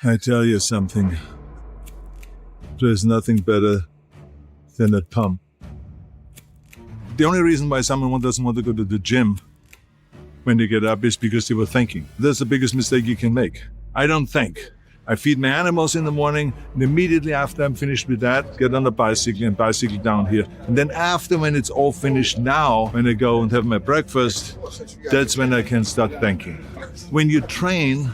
I tell you something. There's nothing better than a pump. The only reason why someone doesn't want to go to the gym when they get up is because they were thinking. That's the biggest mistake you can make. I don't think. I feed my animals in the morning, and immediately after I'm finished with that, get on a bicycle and bicycle down here. And then after, when it's all finished now, when I go and have my breakfast, that's when I can start thinking. When you train,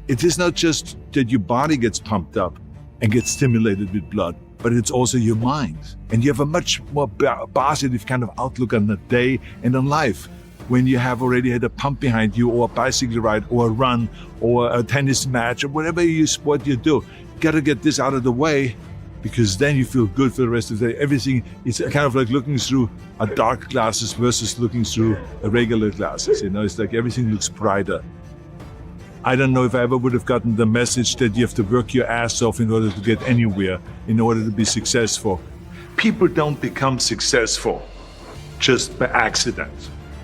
it is not just that your body gets pumped up and gets stimulated with blood, but it's also your mind. And you have a much more positive kind of outlook on the day and on life when you have already had a pump behind you, or a bicycle ride, or a run, or a tennis match, or whatever sport you do. You gotta get this out of the way, because then you feel good for the rest of the day. Everything is kind of like looking through a dark glasses versus looking through a regular glasses. It's like everything looks brighter. I don't know if I ever would have gotten the message that you have to work your ass off in order to get anywhere, in order to be successful. People don't become successful just by accident.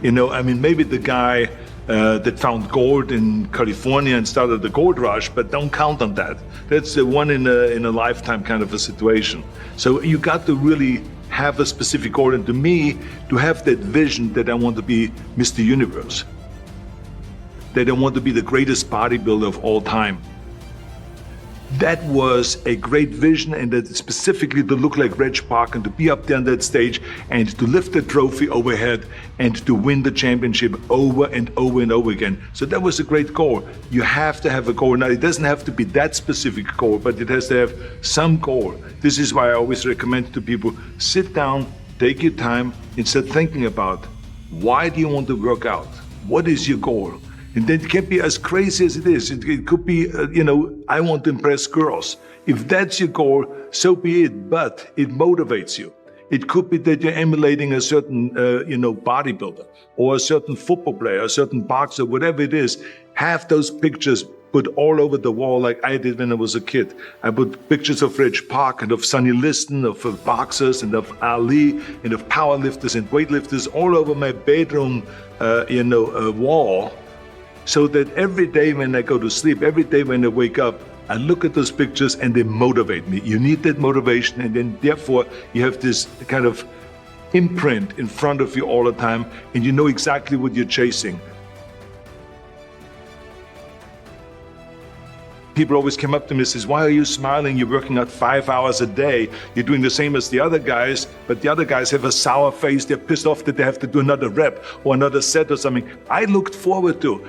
Maybe the guy that found gold in California and started the gold rush, but don't count on that. That's the one in a lifetime kind of a situation. So you got to really have a specific goal, and to me, to have that vision that I want to be Mr. Universe, that I want to be the greatest bodybuilder of all time. That was a great vision, and that specifically to look like Reg Park and to be up there on that stage and to lift the trophy overhead and to win the championship over and over and over again. So that was a great goal. You have to have a goal. Now, it doesn't have to be that specific goal, but it has to have some goal. This is why I always recommend to people, sit down, take your time, and start thinking about, why do you want to work out? What is your goal? And then it can be as crazy as it is. It could be, I want to impress girls. If that's your goal, so be it, but it motivates you. It could be that you're emulating a certain, bodybuilder, or a certain football player, a certain boxer, whatever it is. Have those pictures put all over the wall like I did when I was a kid. I put pictures of Reg Park and of Sonny Liston, of boxers and of Ali and of powerlifters and weightlifters all over my bedroom, wall. So that every day when I go to sleep, every day when I wake up, I look at those pictures and they motivate me. You need that motivation, and then therefore you have this kind of imprint in front of you all the time, and you know exactly what you're chasing. People always come up to me and says, why are you smiling? You're working out 5 hours a day. You're doing the same as the other guys, but the other guys have a sour face. They're pissed off that they have to do another rep or another set or something. I looked forward to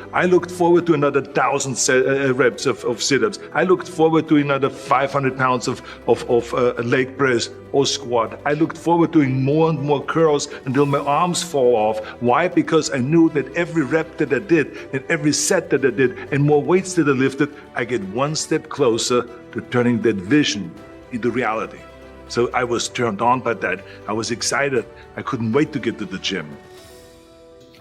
another 1,000 reps of sit-ups. I looked forward to another 500 pounds of leg press or squat. I looked forward to doing more and more curls until my arms fall off. Why? Because I knew that every rep that I did and every set that I did and more weights that I lifted, I get one step closer to turning that vision into reality. So I was turned on by that. I was excited. I couldn't wait to get to the gym.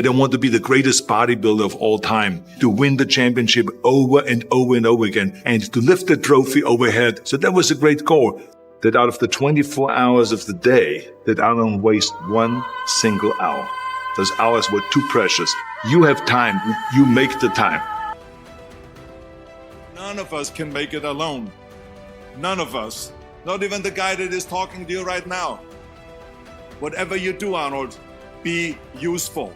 I want to be the greatest bodybuilder of all time, to win the championship over and over and over again, and to lift the trophy overhead. So that was a great goal. That out of the 24 hours of the day, that I don't waste one single hour. Those hours were too precious. You have time. You make the time. None of us can make it alone. None of us. Not even the guy that is talking to you right now. Whatever you do, Arnold, be useful.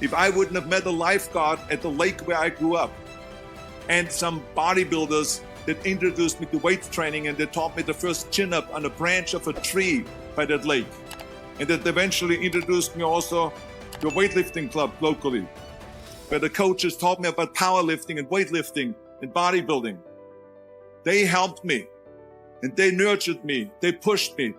If I wouldn't have met a lifeguard at the lake where I grew up, and some bodybuilders that introduced me to weight training, and they taught me the first chin-up on a branch of a tree by that lake, and that eventually introduced me also to a weightlifting club locally, where the coaches taught me about powerlifting and weightlifting and bodybuilding. They helped me, and they nurtured me, they pushed me,